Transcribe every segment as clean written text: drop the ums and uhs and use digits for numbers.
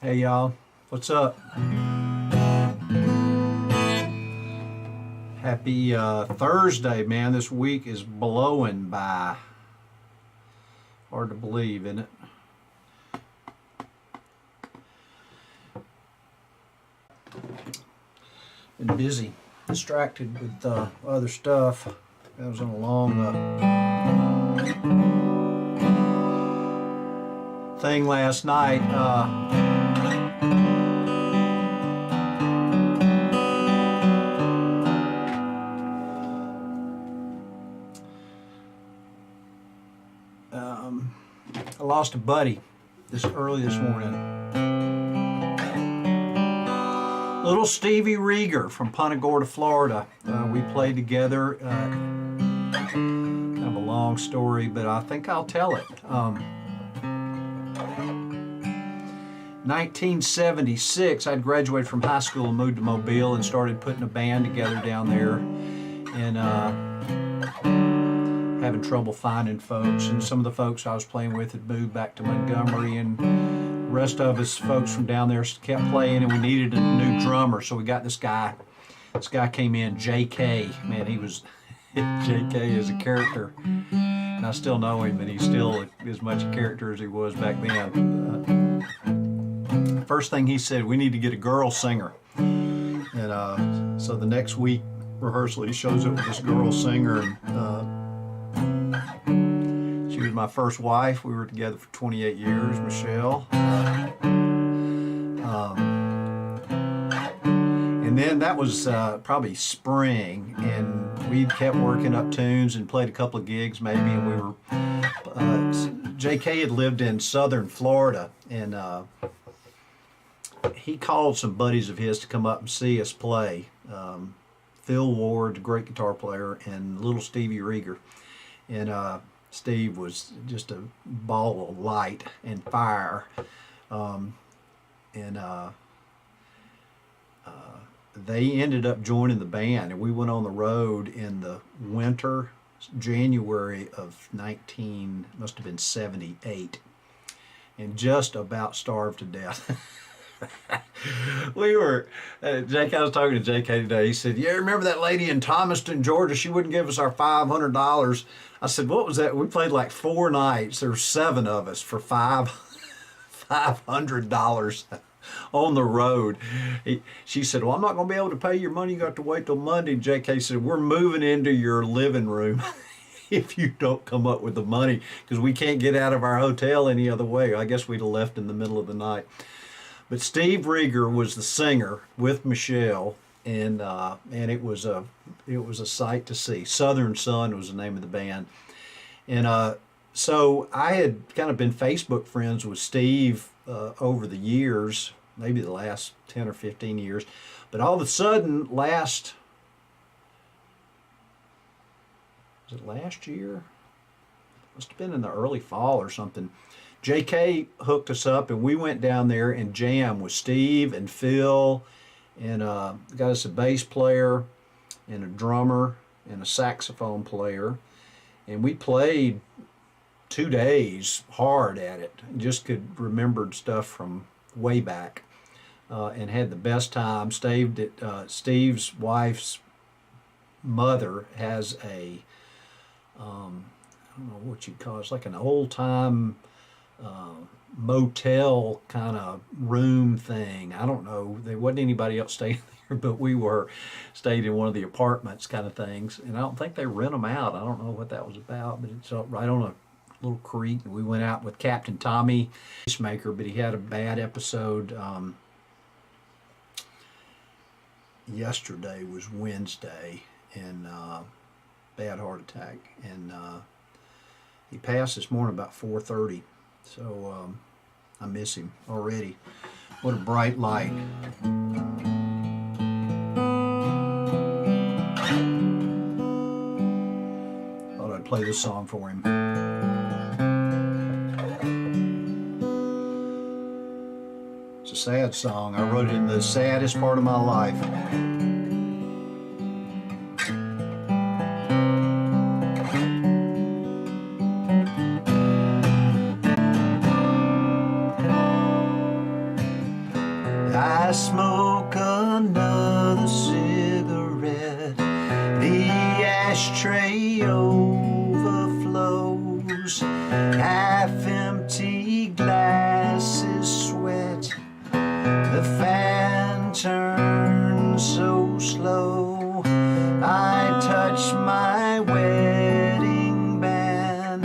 Hey y'all, what's up? Happy Thursday, man. This week is blowing by. Hard to believe, isn't it? Been busy, distracted with other stuff. I was on a long thing last night. I lost a buddy early this morning. Little Stevie Rieger from Punta Gorda, Florida. We played together. Kind of a long story, but I think I'll tell it. 1976, I'd graduated from high school and moved to Mobile and started putting a band together down there. And having trouble finding folks, and some of the folks I was playing with had moved back to Montgomery, and the rest of us folks from down there kept playing, and we needed a new drummer, so we got this guy. This guy came in, JK. Man, he was JK is a character, and I still know him, and he's still as much a character as he was back then. First thing he said, we need to get a girl singer, and so the next week rehearsal he shows up with this girl singer, and she was my first wife. We were together for 28 years, Michelle. And then that was probably spring, and we kept working up tunes and played a couple of gigs maybe, and we were, JK had lived in southern Florida, and he called some buddies of his to come up and see us play. Phil Ward, a great guitar player, and little Stevie Rieger. And Steve was just a ball of light and fire. They ended up joining the band, and we went on the road in the winter, January of must have been 78, and just about starved to death. We were, Jake, I was talking to JK today. He said, yeah, remember that lady in Thomaston, Georgia? She wouldn't give us our $500. I said, what was that? We played like 4 nights. There were 7 of us for $500 on the road. She said, well, I'm not going to be able to pay your money. You got to wait till Monday. And JK said, we're moving into your living room if you don't come up with the money, because we can't get out of our hotel any other way. I guess we'd have left in the middle of the night. But Steve Rieger was the singer with Michelle, and it was a sight to see. Southern Sun was the name of the band, and so I had kind of been Facebook friends with Steve over the years, maybe the last 10 or 15 years, but all of a sudden was it last year? Must have been in the early fall or something. JK hooked us up, and we went down there and jammed with Steve and Phil, and got us a bass player and a drummer and a saxophone player, and we played 2 days hard at it. Just could remembered stuff from way back, and had the best time. Steve's wife's mother has a I don't know what you'd call it. It's like an old time motel kind of room thing. I don't know. There wasn't anybody else staying there, but we stayed in one of the apartments kind of things. And I don't think they rent them out. I don't know what that was about, but it's right on a little creek. We went out with Captain Tommy, maker, but he had a bad episode. Yesterday was Wednesday, and bad heart attack, and he passed this morning about 4:30. So I miss him already. What a bright light. Thought I'd play this song for him. It's a sad song. I wrote it in the saddest part of my life. slow. I touch my wedding band.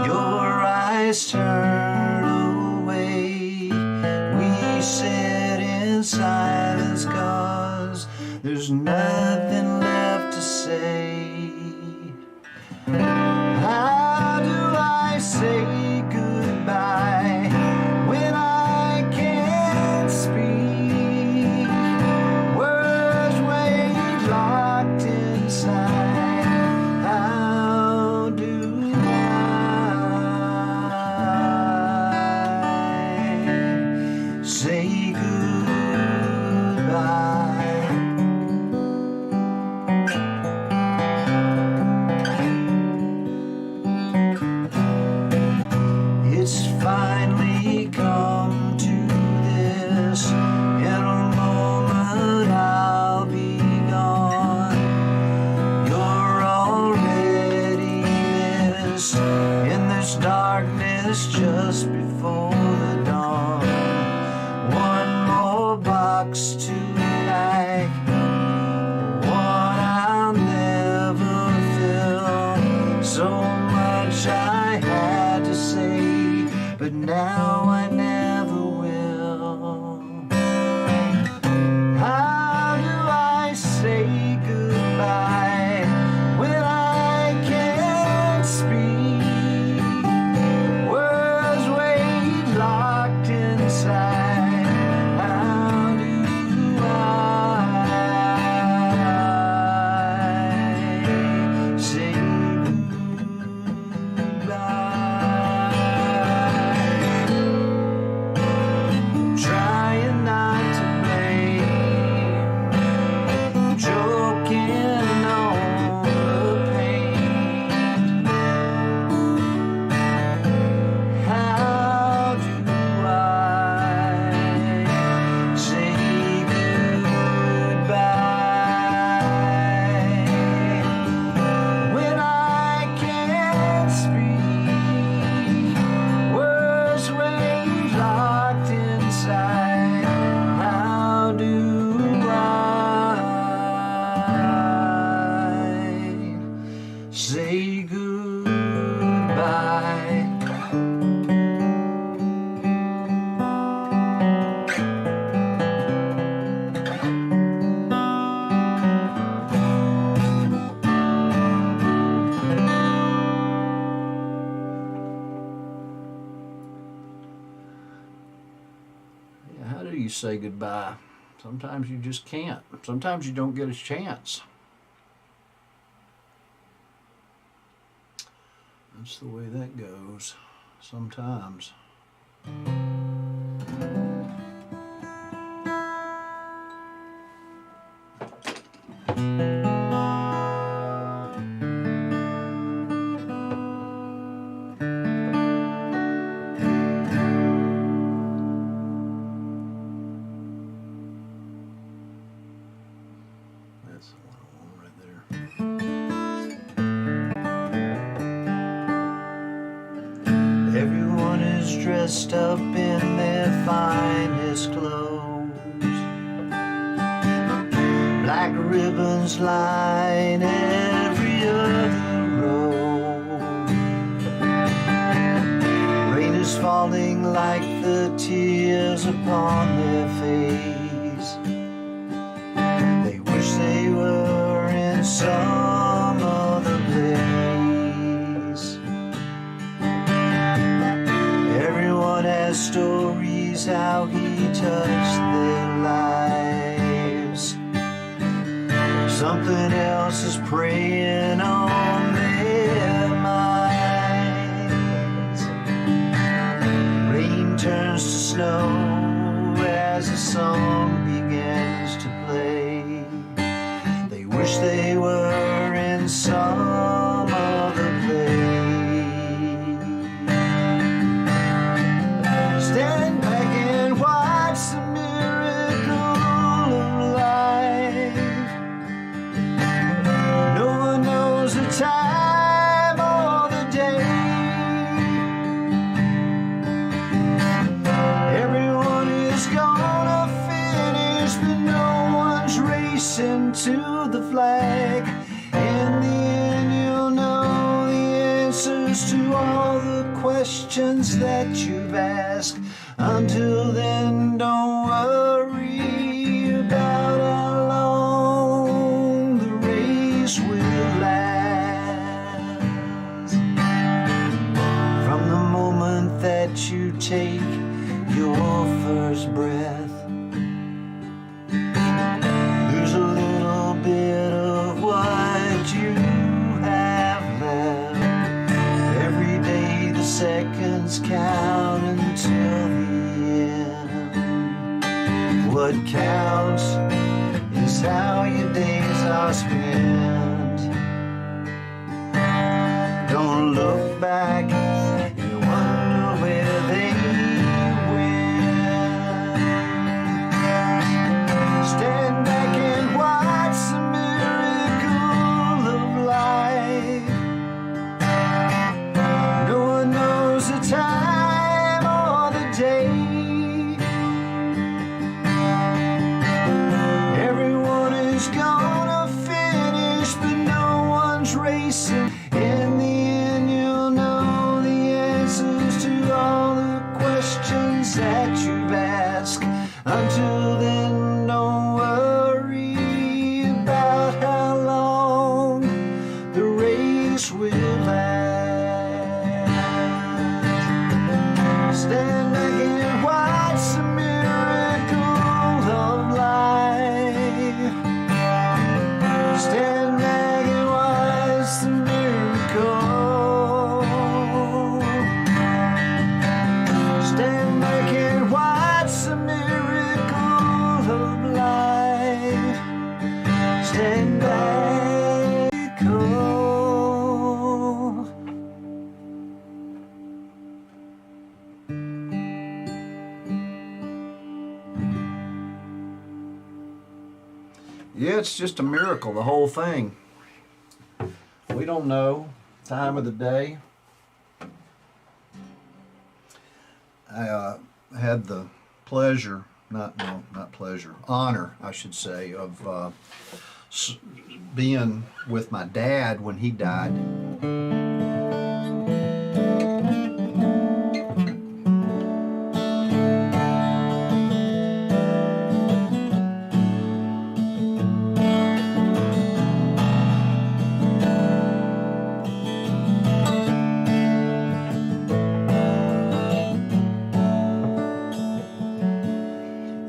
Your eyes turn away. We sit in silence 'cause there's nothing left to say. How do I say goodbye when I can't speak? Words wait locked inside. How do I say goodbye? It's finally come to this. In a moment I'll be gone. You're already missed in this darkness just before the dawn. One more box to pack, one I'll never fill. So much I had to say, but now I never will. How do I say goodbye when I can't speak? Words wait locked inside. How do I say trying not to blame, joking on the pain. How do I say goodbye when I can't speak? Words wait locked inside. How do I say goodbye? Yeah, how do you say goodbye? Sometimes you just can't. Sometimes you don't get a chance. That's the way that goes. Sometimes. That's the one I want right there. Everyone is dressed up in their finest clothes. Black ribbons line every other road. Rain is falling like the tears upon their face. They wish they were in some other place. Everyone has stories how he touched their lives. Something else is preying on their minds. Rain turns to snow as the song begins to play. They wish they were in some other place. Stand back and watch the miracle of life. No one knows the time or the day. Everyone is gonna finish, but no one's racing. into the flag. In the end, you'll know the answers to all the questions that you've asked. Until then, don't worry about how long the race will last. From the moment that you take your first breath, lose a little bit of what you have left. Every day the seconds count until the end. What counts is how your days are spent. Don't look back and wonder where they went. Stand back and watch the miracle of life. No one knows the time or the day. Everyone is gonna finish, but no one's racing. In the end, you'll know the answers to all the questions that you've asked. Until then, don't worry about how long the race will last. Stand back and watch the miracle of life. Stand back and watch the miracle. Stand back and watch the miracle of life. Stand back. Yeah, it's just a miracle, the whole thing. We don't know time of the day. I had the pleasure, not pleasure, honor, I should say, of being with my dad when he died.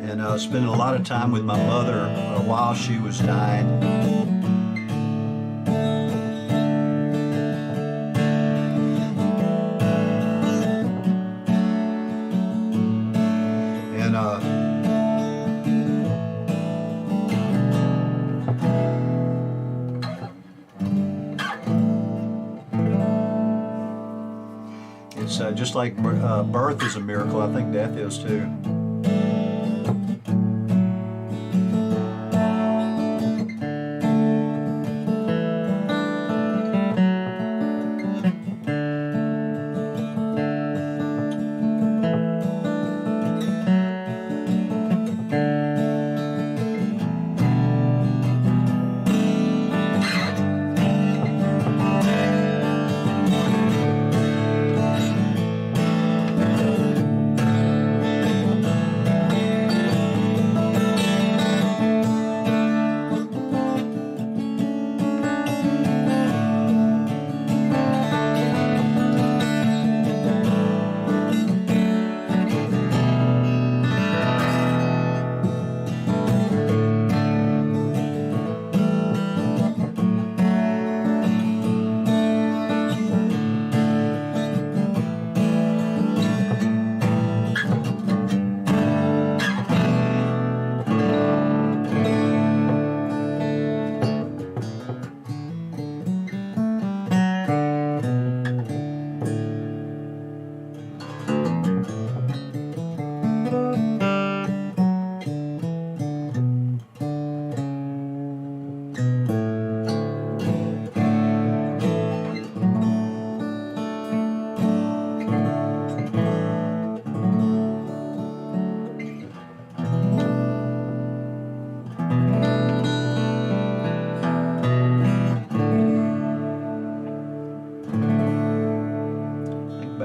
And spending a lot of time with my mother while she was dying. And it's just like birth is a miracle, I think death is too.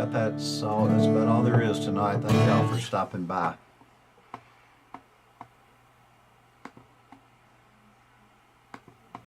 that's about all there is tonight. Thank y'all for stopping by.